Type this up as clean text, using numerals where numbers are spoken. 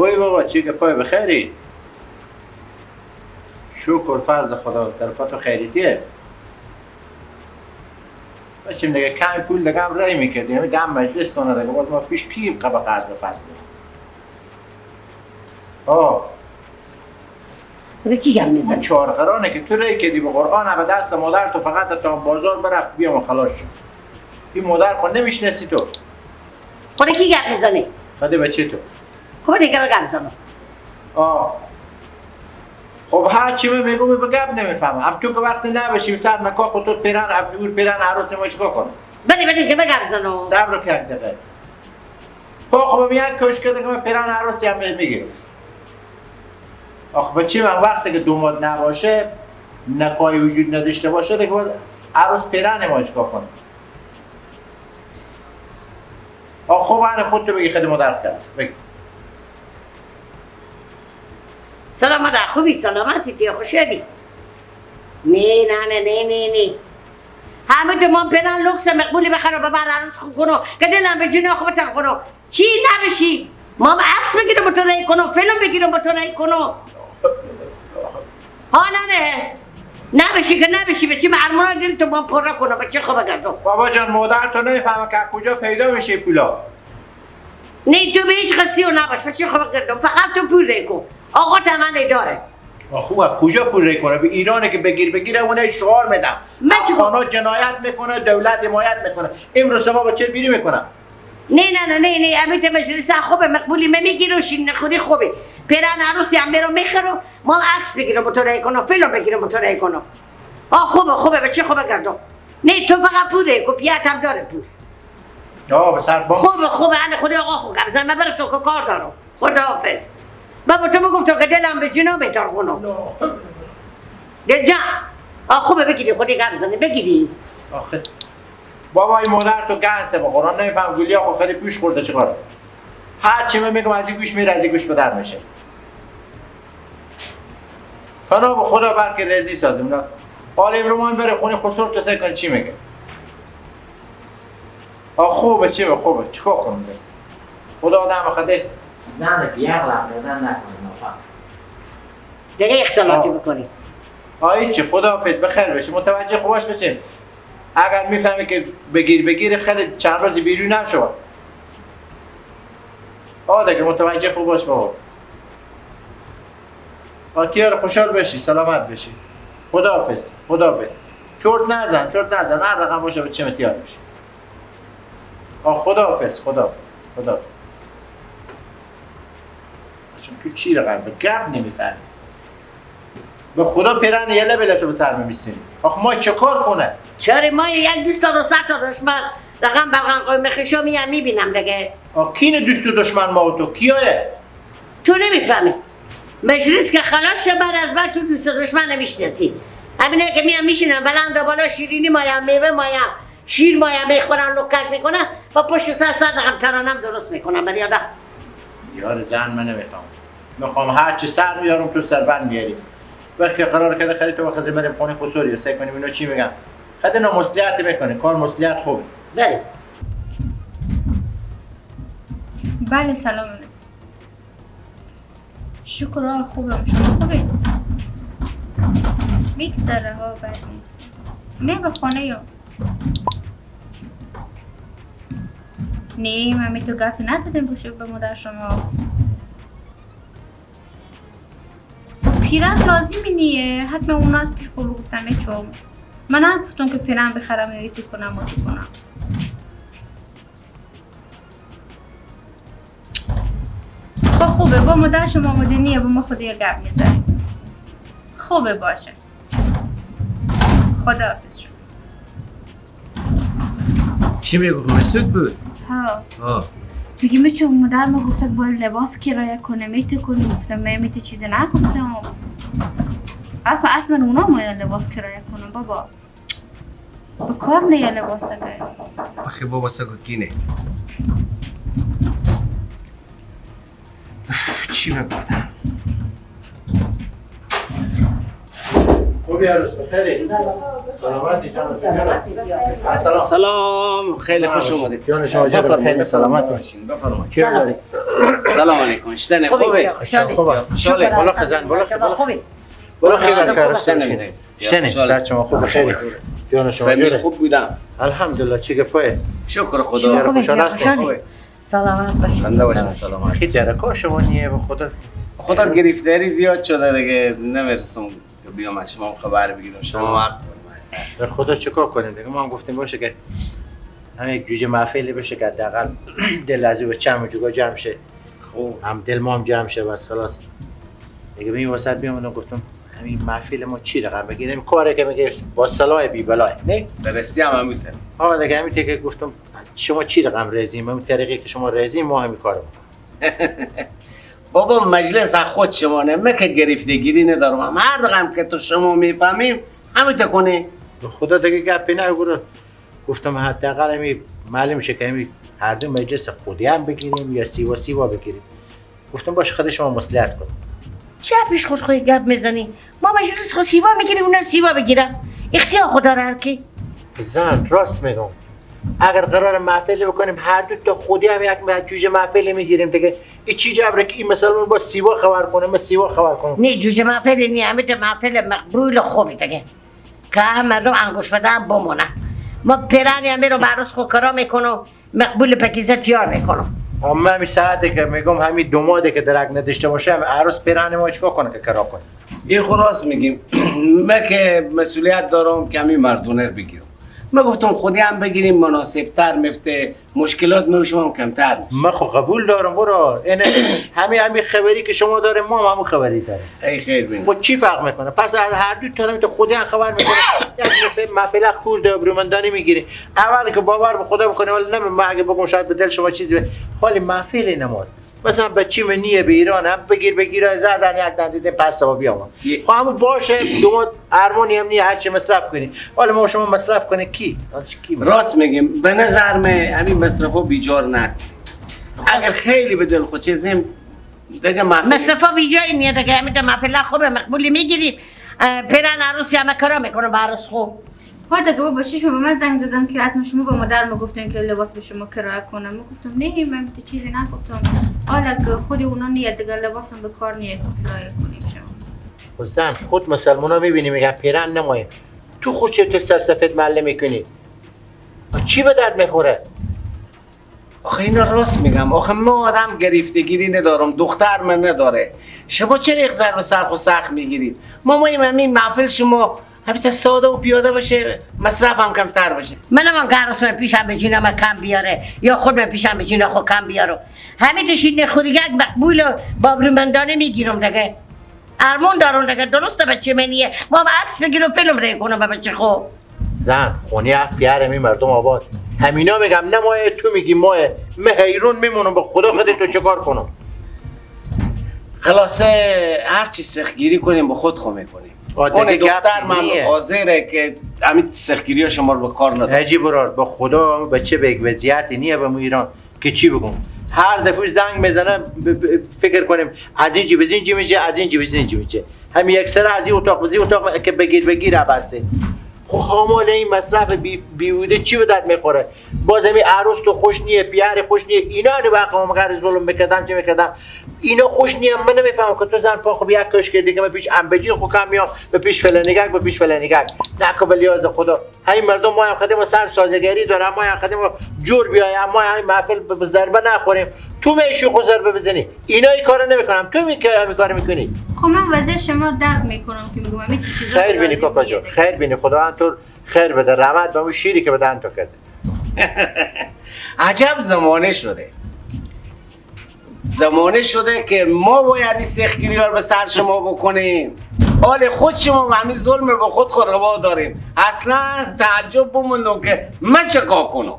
خوبی بابا؟ چی که پای بخیری؟ شکر فرض خدا. طرفاتو خیریتیه؟ باشیم دیگه کمی پول دیگه هم رای میکردیم. همین دم مجلس کنه دیگه. باز ما پیش کی قبل قرض فرض بود؟ کی گم میزنی؟ اون چهارقرانه که تو رای کردی به قرآن به دست مادر تو فقط تا بازار برفت بیام و خلاص شد. این مادر خود نمیشناسی تو؟ خود کی گم میزنی؟ بده بچه تو. خب دیگه بگم زنم. خب هر چی میگم به گپ نمیفهمم. اب تو که وقتی نباشی سر نکاح خود تو پیران عروس ما چیکار کنم؟ بده که بگم زنم. صبر کرد دیگه. خب میاد کوش کرده که من پیران عروسی هم میگیرم. آخه بچه من وقتی که دوماد نباشه نکاحی وجود نداشته باشه دیگه باز عروس پیران ما چیکار کنم؟ خب من خودت بگی خیلی مادر کرد. بگی. سلام مادر خوبی سلامتی تیا خوشحالی؟ نه همه دومان پیران لوکس مقبولی بخره و ببر عروس خوب کنو که دلم به جنه خوبتر کنو چی نبشی؟ ما عکس بگیرم با تو رای کنو فیلم بگیرم با تو رای کنو نه نبشی که نبشی بچه من ارمانا دل تو با پر کنو بچه خوب گردم بابا جان مادر تو نمیفهمه که کجا پیدا میشه پولا نه تو به هیچ قصی و نباش بچه خوب گردم فقط تو پول رای کن آقا تمنه داره خوبه کجا پول رای کنه؟ به ایرانه که بگیره اونه شعار میدم افغانا جنایت میکنه دولت حمایت میکنه امروز ما با چه بیری میکنم نه امیت مجلس خوبه مقبولی میگیرم شین خودی خوبه پیران عروسی هم میرم میخرم ما عکس بگیرم با تو رای کنم فیلم بگیرم با تو رای کنم خوبه بچه خوبه گردم نه تو فقط پول رای کن پیات هم داره پول بسر با خوبه انا خودی آقا خوب گردم من برم تو که کار دارم خداحافظ بابا تو بگفتم که دلم به جناب بهتر کنم دل جان خوبه بگیری خودی گردم بگیری آخه بابا این مادر تو گنسته با قرآن نمیفهم گلیا خود خیلی پیش خورده چیکاره هر چی میگم از این گوش میره از این گوش به در میشه فنا به خدا برکه رزی سازیم حالا امرومان بره خونی خسرو تو سر کنه چی میگه خوبه چیکار کنم خدا آدم خده زن بیعقلم بدن نکنه نفهم دیگه اختلاطی بکنی چی خداحافظ بخیر بشی متوجه خوباش بشین اگر میفهمی که بگیر خیلی چند روزی بیرون نشو دیگه متوجه خوب باش بابا تیار خوشحال بشی سلامت بشی خداحافظ چرت نزن هر رقم باشه به چه تیار بشی خداحافظ چون تو چی رقم به گپ نمیفهمی به خدا پیران یه لبلتو به سر میستونی ما چه کار کنه؟ چرا ما یک دوست و 100 تا دشمن رقم بلغم قوم خشا میبینم دیگه کین دوست و دشمن ما و تو کیایه؟ تو نمیفهمی مجلس که خلاص شه بعد از بعد تو دوست و دشمن نمیشناسی همینه که میشینن بلند بالا شیرینی مایم میوه مایم شیر مایم میخورن لکک میکنن و پشت سر رقم ترانم درست میکنن ولی یار زن من نمیفهم میخوام هر چی سر میارم تو سربند میاریم وقتی که قرار کرده خیلی تو بخزی بریم خونه خسوری سعی کنیم اینو چی میگم خیلی مصلحت میکنه کار مصلحت خوبه بله سلام شکر خوبم شما خوبه میگذره ها بد نیست نه به خانه یا نه من تو گفت نزدم به مادر شما پیران لازمی نیه حتما اونا پیش خود گفتم چون من نگفتم که پیران بخرم ایتی کنم خوبه با مادر شما آماده نیه با ما خود یه گپ میزنیم خوبه باشه خداحافظ شما چی میگو مسعود بود؟ ها میگیم چون مادر ما گفته باید لباس کرایه کنه میته کنه گفتم میته چیزی نگفتم حتما اونا باید لباس کرایه کنم بابا به کار نیه لباس دیگه آخه بابا سگو کینه چی بگم خوبی عروس بخیری؟ سلامتی جان سلام خیلی خوش اومدید جان شما خیلی سلامت باشین بفرمایید سلام علیکم شتن خوبی؟ خوبه خوشحالی. خوبه. شاله بالا خزن بالا شما خوبی؟ بالا خیلی شما کار شتن است. نمیده. شتنی شاله. سر شما خوب خیلی. جان شما فهمی جوره. خوب بودم الحمدلله چی گپه؟ شکر خدا شما خوبی؟ خوشحال هستین؟ خوشحالی. خوبه. سلامت باشی. بنده باشم سلامت خیلی درکا شما نیه به خدا. خدا گرفتاری زیاد شده دیگه نمیرسم که بیام از شما خبر بگیرم شما وقت به خدا چیکار کنیم دیگه ما هم گفتیم باشه که همین یک جوجه محفلی بشه که حداقل دل از به چم جوگا جمع شه خوب هم دل ما هم جمع شه بس خلاص دیگه به این وسط بیام گفتم همین محفل ما چی رقم بگیریم کاری که میگه با صلاح بی بلای نه درستی هم همیته ها دیگه همین که گفتم شما چی رقم رزیم اون طریقی که شما رزیم ما همین کارو بابا مجلس از خود شما نه من که گرفتگیری ندارم هم هر رقم که تو شما میفهمیم همیته کنی به خدا دیگه گپی نگو گفتم حداقل همین معلوم شه که همین هر دو مجلس خودی هم بگیریم یا سیوا بگیریم گفتم باشه خود شما مصلحت کن چه پیش خوش خواهی گپ میزنی؟ ما مجلس خود سیوا میگیریم اونا سیوا بگیرم اختیار خدا رو هر کی زن راست میگم اگر قرار محفلی بکنیم هر دو تا خودی هم یک جوجه محفلی میگیریم دیگه این چی جبره که این مثلا با سیوا خبر کنه ما سیوا خبر کنم نه جوجه محفل نی همه محفل مقبول و خوبی دیگه که هم مردم انگوش بدن بمونن ما پیرانی همه رو عروس خود کرا میکنم مقبول پکیزه تیار میکنم اما همین ساعته که میگم همین دوماده که درک نداشته باشه هم عروس پیرانی ما چیکار کنه که کرا کنه این خلاص میگیم من که مسئولیت دارم که همین مردونه بگیرم من گفتم خودی هم بگیریم مناسب تر مفته مشکلات ما شما هم کمتر میشه من خب قبول دارم برو این همین خبری که شما داریم ما هم همون خبری داریم ای خیر بین خود چی فرق میکنه پس هر دو طرف تو خودی هم خبر میکنه یک محفل خورد ابرومندانی میگیری اول که باور به خدا بکنه ولی نه من اگه بگم شاید به دل شما چیزی حالی محفل نماز مثلا بچی منیه به ایران هم بگیر زدن یک دندیده پس سبا بیام خب همون باشه دومات ارمونی هم نیه هرچی مصرف کنی حالا ما شما مصرف کنه کی راست میگیم به نظر من همین مصرفو بیجار نکن اگر خیلی به دل خود چیزیم دیگه مصرفا بیجایی نیه دیگه همین محفل خوبه مقبولی میگیریم پیران عروسی همه کرا میکنه با عروس خوب ها دیگه بابا چشم به من زنگ زدم که حتما شما با مادر ما گفتین که لباس به شما کرایه کنم من گفتم نه من تو چیزی نگفتم حالا که خودی اونا نیاد دیگه لباسم به کار نیاد کرایه کنیم شما حسین خود مسلمان ها میبینی میگن پیرن نمایه تو خود چه تو سرسفید معله میکنی چی به درد میخوره آخه اینا راست میگم آخه ما آدم گرفتگیری ندارم دختر من نداره شما چرا یک ضرب سرخ و سخت میگیرید ما همین محفل شما همین ساده و پیاده باشه مصرف هم کمتر باشه منم که عروس من پیشم بچینه من کم بیاره یا خود من پیشم بچینه خود کم بیارو همین تشین خودی یک مقبول و بابرومندانه میگیرم دیگه ارمون دارم دیگه درسته بچه منیه ما هم عکس بگیرم فیلم ری کنم به بچه خوب زن خونی اف پیار می مردم آباد همینا میگم نه ماه تو میگی ماه من حیرون میمونم به خدا خودت تو چکار کنم خلاصه هر چی سختگیری کنیم به خود خو میکنیم آه، اون دیگه دختر گپ من نیه. حاضره که همین سختگیری ها شما رو به کار نداره هجی برار به خدا بچه به یک وضعیتی نیه به مو ایران که چی بگم هر دفعه زنگ میزنه فکر کنیم از این جیب از این جیب میشه از این جیب از این جیب میشه همین یک سر از این اتاق که بگیر بسته خب حامل این مصرف بیهوده چی به درد میخوره باز همین عروس تو خوش نیه پیار خوش نیه اینا رو واقعا مگر ظلم میکردم چه میکردم اینا خوش نیه من نمیفهمم که تو زن پا خب یک کاش کردی که من پیش انبجین خو کم میام به پیش فلانیگک به پیش فلانیگک نکو لیاز خدا همین مردم ما هم خدمت سر سازگری دارن ما هم خدمت جور بیایم ما همین محفل به ضربه نخوریم تو میشی خو ضربه بزنی اینا این کارو نمیکنم تو همین کارو میکنی خب من وضع شما رو درک میکنم که میگم همین چیزا خیر بینی کاکا جان خیر بینی خدا انطور خیر بده رحمت به اون شیری که به دهن تو کرده عجب زمانه شده که ما باید این سختگیری ها رو به سر شما بکنیم حال خود شما و همین ظلم به خود روا داریم اصلا تعجب بموندم که من چه کار کنم